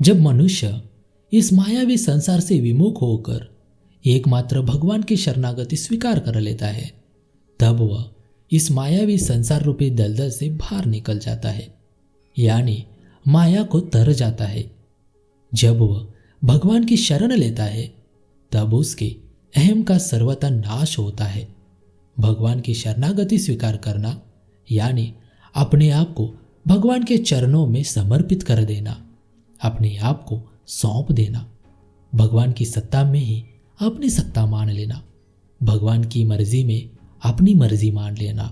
जब मनुष्य इस मायावी संसार से विमुख होकर एकमात्र भगवान की शरणागति स्वीकार कर लेता है, तब वह इस मायावी संसार रूपी दलदल से बाहर निकल जाता है, यानी माया को तर जाता है। जब वह भगवान की शरण लेता है, तब उसके अहम का सर्वथा नाश होता है। भगवान की शरणागति स्वीकार करना यानी अपने आप को भगवान के चरणों में समर्पित कर देना, अपने आप को सौंप देना, भगवान की सत्ता में ही अपनी सत्ता मान लेना, भगवान की मर्जी में अपनी मर्जी मान लेना,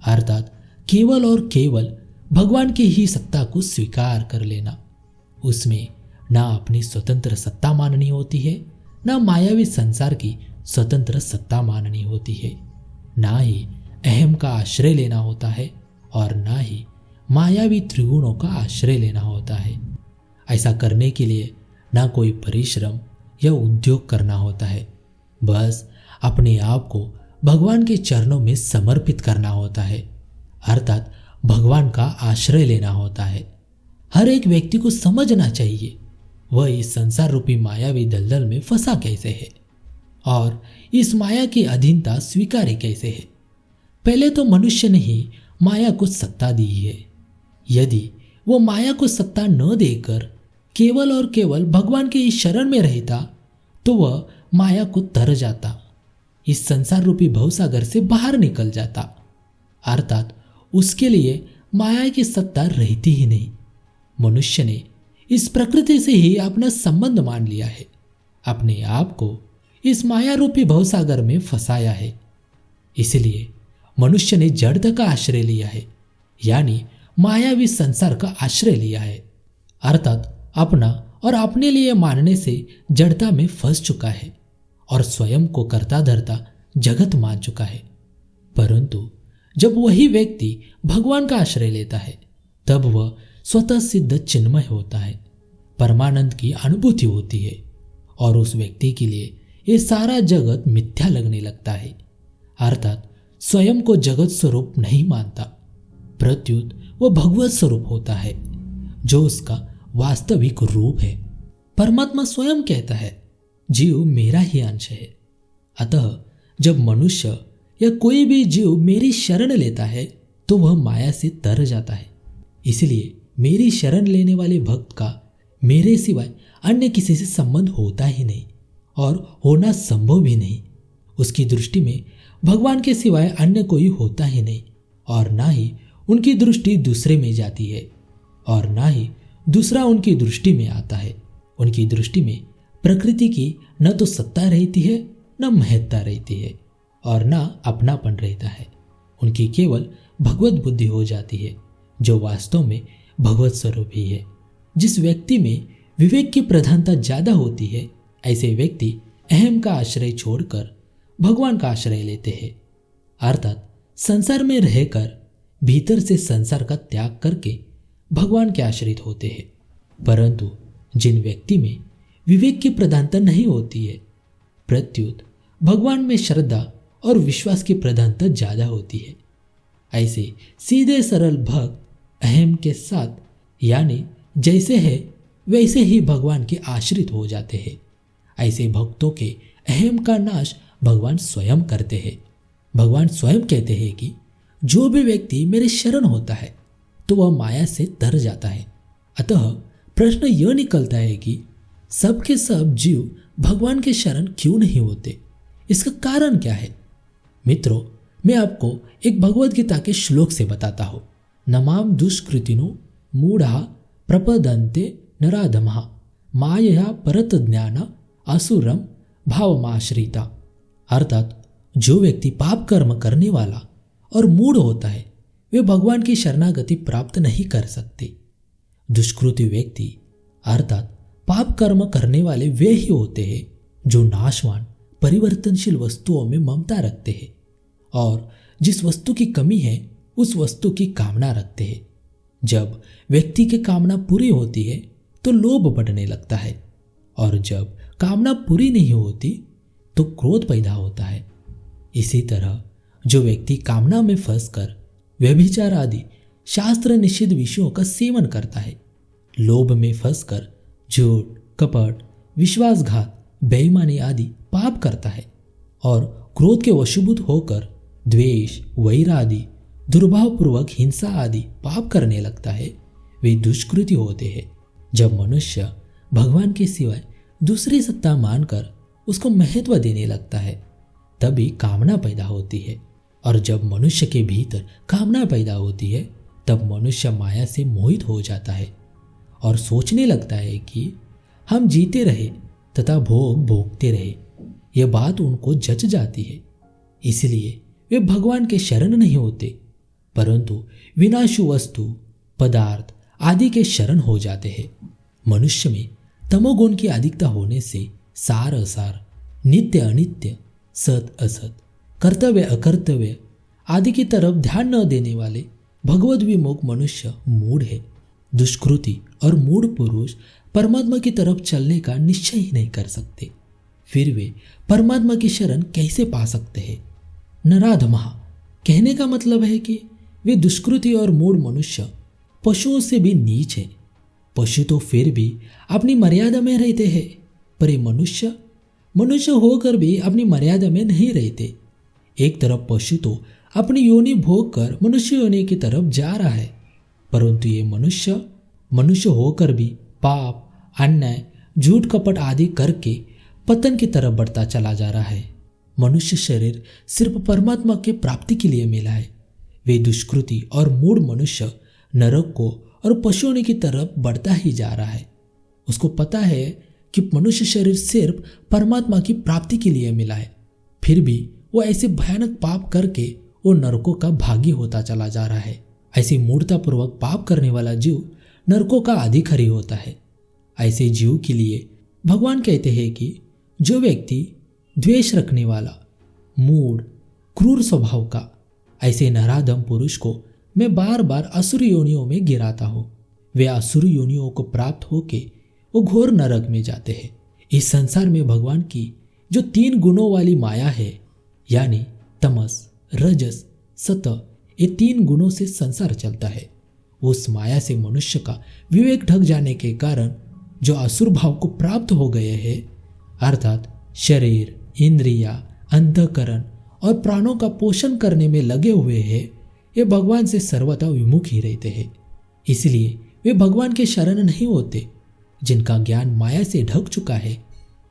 अर्थात केवल और केवल भगवान की ही सत्ता को स्वीकार कर लेना। उसमें ना अपनी स्वतंत्र सत्ता माननी होती है, ना मायावी संसार की स्वतंत्र सत्ता माननी होती है, ना ही अहम का आश्रय लेना होता है और ना ही मायावी त्रिगुणों का आश्रय लेना होता है। ऐसा करने के लिए ना कोई परिश्रम या उद्योग करना होता है, बस अपने आप को भगवान के चरणों में समर्पित करना होता है, अर्थात भगवान का आश्रय लेना होता है। हर एक व्यक्ति को समझना चाहिए वह इस संसार रूपी मायावी दलदल में फंसा कैसे है और इस माया की अधीनता स्वीकारी कैसे है। पहले तो मनुष्य ने ही माया को सत्ता दी है। यदि वो माया को सत्ता न देकर केवल और केवल भगवान के इस शरण में रहता, तो वह माया को तर जाता, इस संसार रूपी भवसागर से बाहर निकल जाता, अर्थात उसके लिए माया की सत्ता रहती ही नहीं। मनुष्य ने इस प्रकृति से ही अपना संबंध मान लिया है, अपने आप को इस माया रूपी भवसागर में फंसाया है। इसलिए मनुष्य ने जड़ता का आश्रय लिया है, यानी मायावी संसार का आश्रय लिया है, अर्थात अपना और अपने लिए मानने से जड़ता में फंस चुका है और स्वयं को करता धरता जगत मान चुका है। परंतु जब वही व्यक्ति भगवान का आश्रय लेता है, तब वह स्वतः सिद्ध चिन्मय होता है, परमानंद की अनुभूति होती है और उस व्यक्ति के लिए ये सारा जगत मिथ्या लगने लगता है, अर्थात स्वयं को जगत स्वरूप नहीं मानता, प्रत्युत वह भगवत स्वरूप होता है जो उसका वास्तविक रूप है। परमात्मा स्वयं कहता है, जीव मेरा ही अंश है। अतः जब मनुष्य या कोई भी जीव मेरी शरण लेता है, तो वह माया से तर जाता है। इसलिए मेरी शरण लेने वाले भक्त का मेरे सिवाय अन्य किसी से संबंध होता ही नहीं और होना संभव भी नहीं। उसकी दृष्टि में भगवान के सिवाय अन्य कोई होता ही नहीं और ना ही उनकी दृष्टि दूसरे में जाती है और ना ही दूसरा उनकी दृष्टि में आता है। उनकी दृष्टि में प्रकृति की न तो सत्ता रहती है, न महत्ता रहती है और न अपनापन रहता है। उनकी केवल भगवत बुद्धि हो जाती है, जो वास्तव में भगवत स्वरूप ही है। जिस व्यक्ति में विवेक की प्रधानता ज्यादा होती है, ऐसे व्यक्ति अहम का आश्रय छोड़कर भगवान का आश्रय लेते हैं, अर्थात संसार में रहकर भीतर से संसार का त्याग करके भगवान के आश्रित होते हैं। परंतु जिन व्यक्ति में विवेक की प्रधानता नहीं होती है, प्रत्युत भगवान में श्रद्धा और विश्वास की प्रधानता ज्यादा होती है, ऐसे सीधे सरल भक्त अहम के साथ यानी जैसे है वैसे ही भगवान के आश्रित हो जाते हैं। ऐसे भक्तों के अहम का नाश भगवान स्वयं करते हैं। भगवान स्वयं कहते हैं कि जो भी व्यक्ति मेरे शरण होता है तो वह माया से तर जाता है। अतः प्रश्न यह निकलता है कि सब के सब जीव भगवान के शरण क्यों नहीं होते? इसका कारण क्या है? मित्रों, मैं आपको एक भगवद गीता के श्लोक से बताता हूँ। नमाम दुष्कृतिनो मूढ़ा प्रपदन्ते नराधमः मायया परत ज्ञान असुरम भावमाश्रिता, अर्थात जो व्यक्ति पाप कर्म करने वाला और मूढ़ होता है वे भगवान की शरणागति प्राप्त नहीं कर सकते। दुष्कृति व्यक्ति अर्थात पाप कर्म करने वाले वे ही होते हैं जो नाशवान परिवर्तनशील वस्तुओं में ममता रखते हैं और जिस वस्तु की कमी है उस वस्तु की कामना रखते हैं। जब व्यक्ति की कामना पूरी होती है तो लोभ बढ़ने लगता है और जब कामना पूरी नहीं होती तो क्रोध पैदा होता है। इसी तरह जो व्यक्ति कामना में फंसकर व्यभिचार आदि शास्त्र निषिद्ध विषयों का सेवन करता है, लोभ में फंसकर झूठ, कपट, विश्वासघात, बेईमानी आदि पाप करता है और क्रोध के वशीभूत होकर द्वेष, वैर आदि, दुर्भावपूर्वक हिंसा आदि पाप करने लगता है, वे दुष्कृति होते हैं। जब मनुष्य भगवान के सिवाय दूसरी सत्ता मानकर उसको महत्व देने लगता है, तभी कामना पैदा होती है, और जब मनुष्य के भीतर कामना पैदा होती है, तब मनुष्य माया से मोहित हो जाता है और सोचने लगता है कि हम जीते रहे तथा भोग भोगते रहे। यह बात उनको जच जाती है, इसलिए वे भगवान के शरण नहीं होते, परंतु विनाशु वस्तु, पदार्थ आदि के शरण हो जाते हैं। मनुष्य में तमोगुण की अधिकता होने से सार असार, नित्य अनित्य, सत असत, कर्तव्य अकर्तव्य आदि की तरफ ध्यान न देने वाले भगवद विमुख मनुष्य मूढ़ है। दुष्कृति और मूढ़ पुरुष परमात्मा की तरफ चलने का निश्चय ही नहीं कर सकते, फिर वे परमात्मा की शरण कैसे पा सकते हैं? नराधमः कहने का मतलब है कि वे दुष्कृति और मूढ़ मनुष्य पशुओं से भी नीच है। पशु तो फिर भी अपनी मर्यादा में रहते हैं, पर ये मनुष्य होकर भी अपनी मर्यादा में नहीं रहते। एक तरफ पशु तो अपनी योनि भोग कर मनुष्य योनि की तरफ जा रहा है, परंतु ये मनुष्य होकर भी पाप, अन्याय, झूठ, कपट आदि करके पतन की तरफ बढ़ता चला जा रहा है। मनुष्य शरीर सिर्फ परमात्मा के प्राप्ति के लिए मिला है। वे दुष्कृति और मूढ़ मनुष्य नरक को और पशुओं की तरफ बढ़ता ही जा रहा है। उसको पता है कि मनुष्य शरीर सिर्फ परमात्मा की प्राप्ति के लिए मिला है, फिर भी वो ऐसे भयानक पाप करके वो नरकों का भागी होता चला जा रहा है। ऐसे मूढ़तापूर्वक पाप करने वाला जीव नरकों का अधिकारी होता है। ऐसे जीव के लिए भगवान कहते हैं कि जो व्यक्ति द्वेष रखने वाला, मूढ़, क्रूर स्वभाव का, ऐसे नराधम पुरुष को मैं बार बार असुर योनियों में गिराता हूँ। वे असुर योनियों को प्राप्त होके वो घोर नरक में जाते हैं। इस संसार में भगवान की जो 3 गुणों वाली माया है, यानी तमस, रजस, सत, ये 3 गुणों से संसार चलता है। उस माया से मनुष्य का विवेक ढक जाने के कारण जो असुर भाव को प्राप्त हो गए हैं, अर्थात शरीर, इंद्रिया, अंतःकरण और प्राणों का पोषण करने में लगे हुए हैं, ये भगवान से सर्वथा विमुख ही रहते हैं। इसलिए वे भगवान के शरण नहीं होते। जिनका ज्ञान माया से ढक चुका है,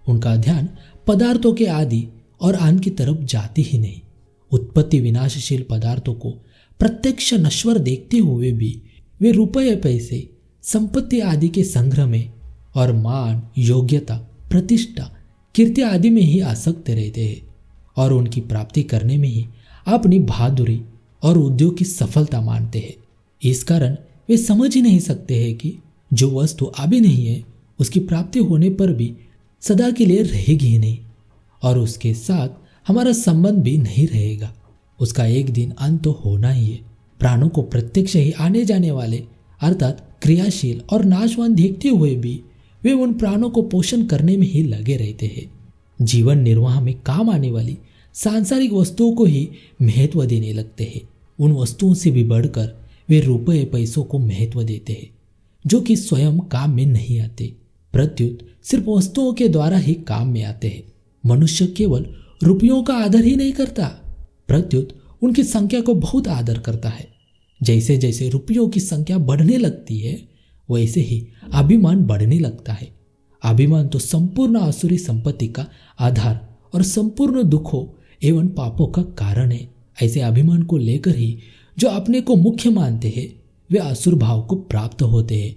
उनका ध्यान पदार्थों के आदि और अंत की तरफ जाती ही नहीं। उत्पत्ति विनाशशील पदार्थों को प्रत्यक्ष नश्वर देखते हुए भी वे रुपये, पैसे, संपत्ति आदि के संग्रह में और मान, योग्यता, प्रतिष्ठा, कीर्ति आदि में ही आसक्त रहते हैं और उनकी प्राप्ति करने में ही अपनी बहादुरी और उद्योग की सफलता मानते हैं। इस कारण वे समझ ही नहीं सकते हैं कि जो वस्तु अभी नहीं है, उसकी प्राप्ति होने पर भी सदा के लिए रहेगी ही नहीं और उसके साथ हमारा संबंध भी नहीं रहेगा। उसका एक दिन अंत तो होना ही है। प्राणों को प्रत्यक्ष ही आने जाने वाले अर्थात क्रियाशील और नाशवान देखते हुए भी वे उन प्राणों को पोषण करने में ही लगे रहते हैं। जीवन निर्वाह में काम आने वाली सांसारिक वस्तुओं को ही महत्व देने लगते हैं। उन वस्तुओं से भी बढ़कर वे रुपये, पैसों को महत्व देते हैं, जो कि स्वयं काम में नहीं आते, प्रत्युत सिर्फ वस्तुओं के द्वारा ही काम में आते हैं। मनुष्य केवल रुपयों का आदर ही नहीं करता, प्रत्युत उनकी संख्या को बहुत आदर करता है। जैसे जैसे रुपयों की संख्या बढ़ने लगती है, वैसे ही अभिमान बढ़ने लगता है। अभिमान तो संपूर्ण आसुरी संपत्ति का आधार और संपूर्ण दुखों एवं पापों का कारण है। ऐसे अभिमान को लेकर ही जो अपने को मुख्य मानते हैं, वे असुर भाव को प्राप्त होते हैं।